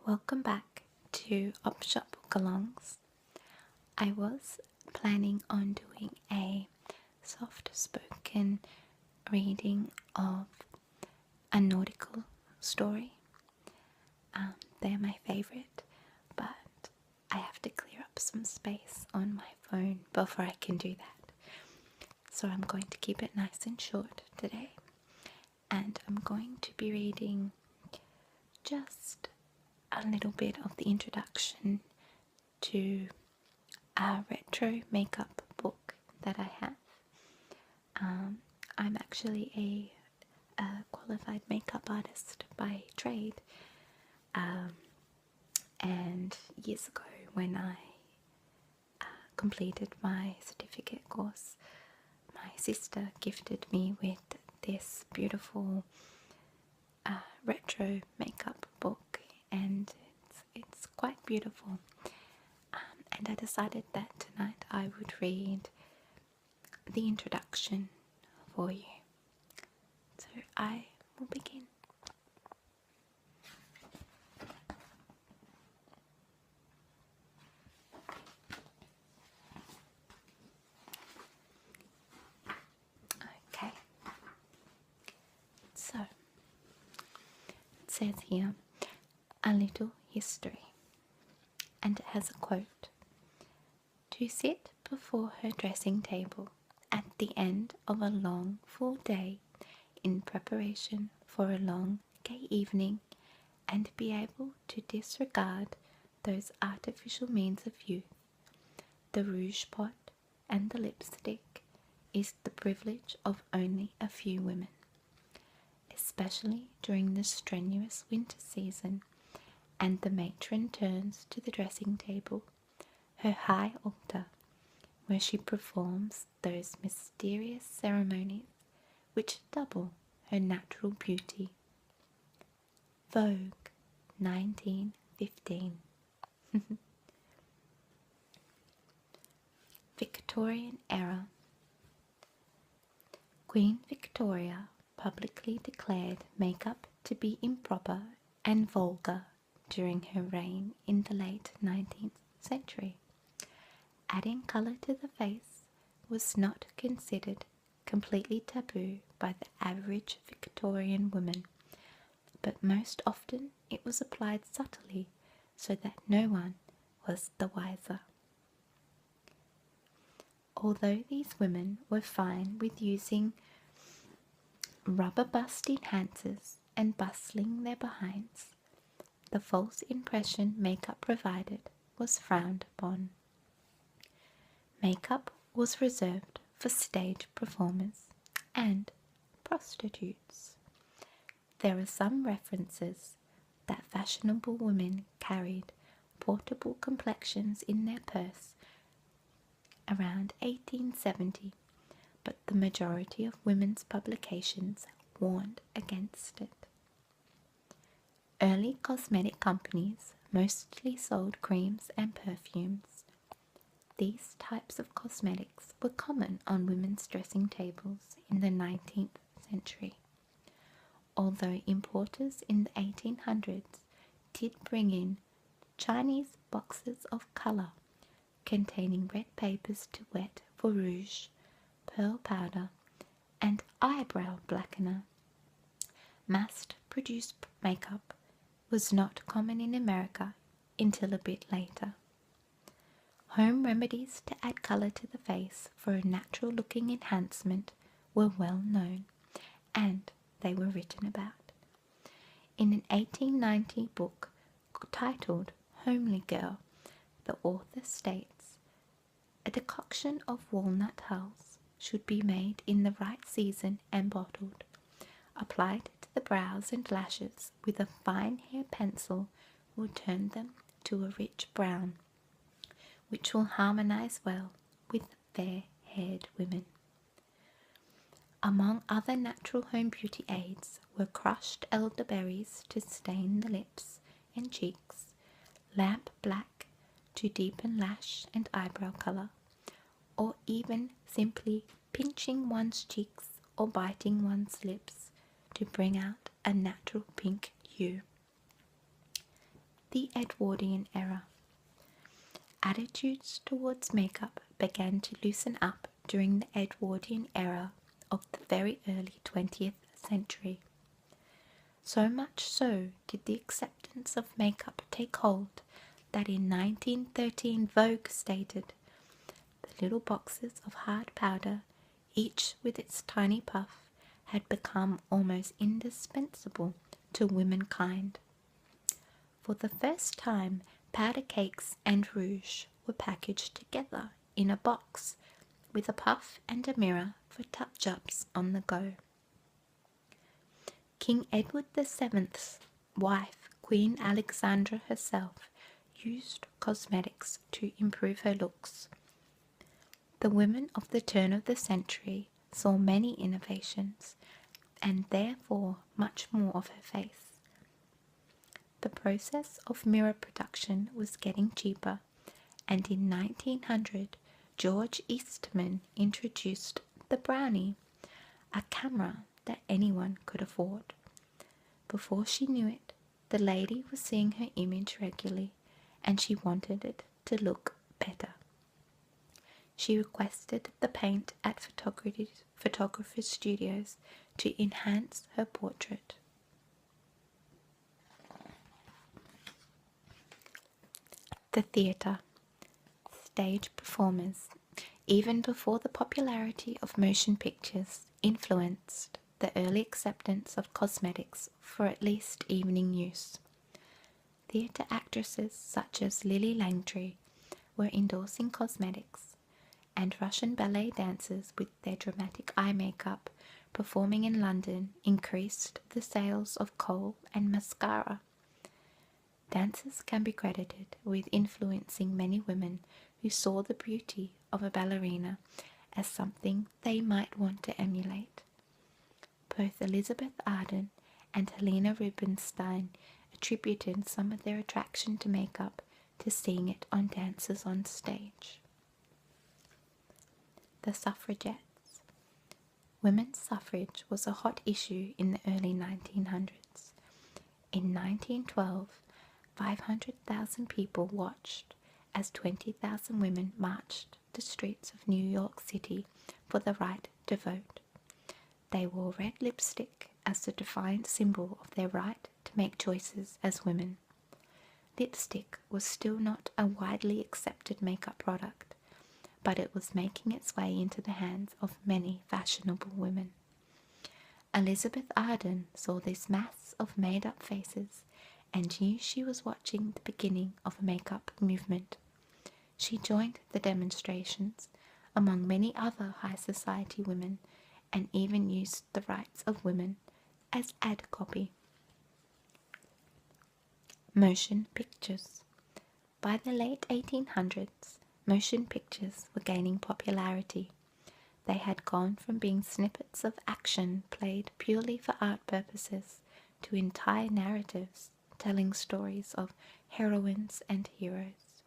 Welcome back to Op Shop Book-alongs. I was planning on doing a soft-spoken reading of a nautical story. They're my favorite, but I have to clear up some space on my phone before I can do that. So I'm going to keep it nice and short today, and I'm going to be reading just a little bit of the introduction to a retro makeup book that I have. I'm actually a qualified makeup artist by trade, and years ago when I completed my certificate course, my sister gifted me with this beautiful retro makeup book, and it's quite beautiful. And I decided that tonight I would read the introduction for you. So I will begin. Okay, so it says here a little history, and it has a quote. To sit before her dressing table at the end of a long, full day in preparation for a long, gay evening, and be able to disregard those artificial means of youth, the rouge pot and the lipstick, is the privilege of only a few women, especially during the strenuous winter season, and the matron turns to the dressing table, her high altar, where she performs those mysterious ceremonies which double her natural beauty. Vogue, 1915. Victorian era. Queen Victoria publicly declared makeup to be improper and vulgar during her reign in the late 19th century. Adding colour to the face was not considered completely taboo by the average Victorian woman, but most often it was applied subtly so that no one was the wiser. Although these women were fine with using rubber bust enhancers and bustling their behinds, the false impression makeup provided was frowned upon. Makeup was reserved for stage performers and prostitutes. There are some references that fashionable women carried portable complexions in their purse around 1870, but the majority of women's publications warned against it. Early cosmetic companies mostly sold creams and perfumes. These types of cosmetics were common on women's dressing tables in the 19th century, although importers in the 1800s did bring in Chinese boxes of colour containing red papers to wet for rouge, pearl powder, and eyebrow blackener. Mass-produced makeup was not common in America until a bit later. Home remedies to add colour to the face for a natural-looking enhancement were well known, and they were written about. In an 1890 book titled Homely Girl, the author states, a decoction of walnut hulls should be made in the right season and bottled, applied to the brows and lashes with a fine hair pencil will turn them to a rich brown, which will harmonize well with fair-haired women. Among other natural home beauty aids were crushed elderberries to stain the lips and cheeks, lamp black to deepen lash and eyebrow color, or even simply pinching one's cheeks or biting one's lips to bring out a natural pink hue. the Edwardian era. Attitudes towards makeup began to loosen up during the Edwardian era of the very early 20th century. So much so did the acceptance of makeup take hold that in 1913 Vogue stated, "The little boxes of hard powder, each with its tiny puff, had become almost indispensable to womankind." For the first time, powder cakes and rouge were packaged together in a box with a puff and a mirror for touch-ups on the go. King Edward VII's wife, Queen Alexandra herself, used cosmetics to improve her looks. The women of the turn of the century saw many innovations, and therefore much more of her face. The process of mirror production was getting cheaper, and in 1900 George Eastman introduced the Brownie, a camera that anyone could afford. Before she knew it, the lady was seeing her image regularly, and she wanted it to look better. She requested the paint at photographers' studios to enhance her portrait. The theatre. Stage performers, even before the popularity of motion pictures, influenced the early acceptance of cosmetics for at least evening use. Theatre actresses such as Lily Langtry were endorsing cosmetics, and Russian ballet dancers with their dramatic eye makeup performing in London increased the sales of kohl and mascara. Dancers can be credited with influencing many women who saw the beauty of a ballerina as something they might want to emulate. Both Elizabeth Arden and Helena Rubinstein attributed some of their attraction to makeup to seeing it on dancers on stage. The suffragettes. Women's suffrage was a hot issue in the early 1900s. In 1912, 500,000 people watched as 20,000 women marched the streets of New York City for the right to vote. They wore red lipstick as the defiant symbol of their right to make choices as women. Lipstick was still not a widely accepted makeup product, but it was making its way into the hands of many fashionable women. Elizabeth Arden saw this mass of made-up faces and knew she was watching the beginning of a makeup movement. She joined the demonstrations among many other high society women and even used the rights of women as ad copy. Motion pictures. By the late 1800s, motion pictures were gaining popularity. They had gone from being snippets of action played purely for art purposes to entire narratives telling stories of heroines and heroes.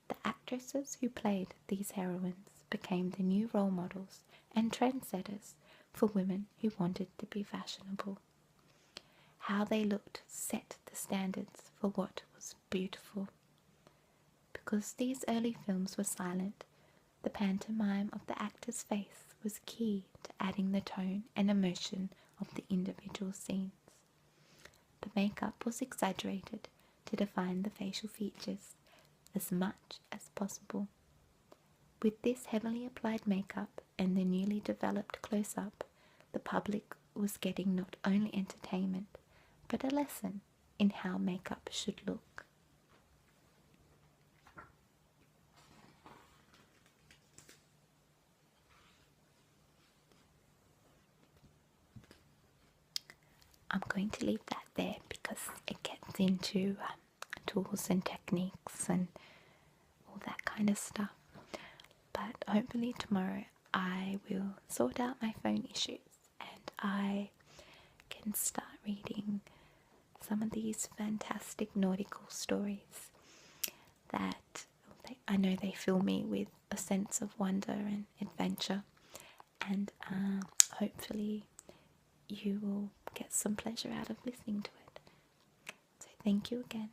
The actresses who played these heroines became the new role models and trendsetters for women who wanted to be fashionable. How they looked set the standards for what was beautiful. Because these early films were silent, the pantomime of the actor's face was key to adding the tone and emotion of the individual scenes. The makeup was exaggerated to define the facial features as much as possible. With this heavily applied makeup and the newly developed close-up, the public was getting not only entertainment, but a lesson in how makeup should look. I'm going to leave that there because it gets into tools and techniques and all that kind of stuff. But hopefully tomorrow I will sort out my phone issues and I can start reading some of these fantastic nautical stories that I know they fill me with a sense of wonder and adventure, and hopefully you will get some pleasure out of listening to it. So thank you again,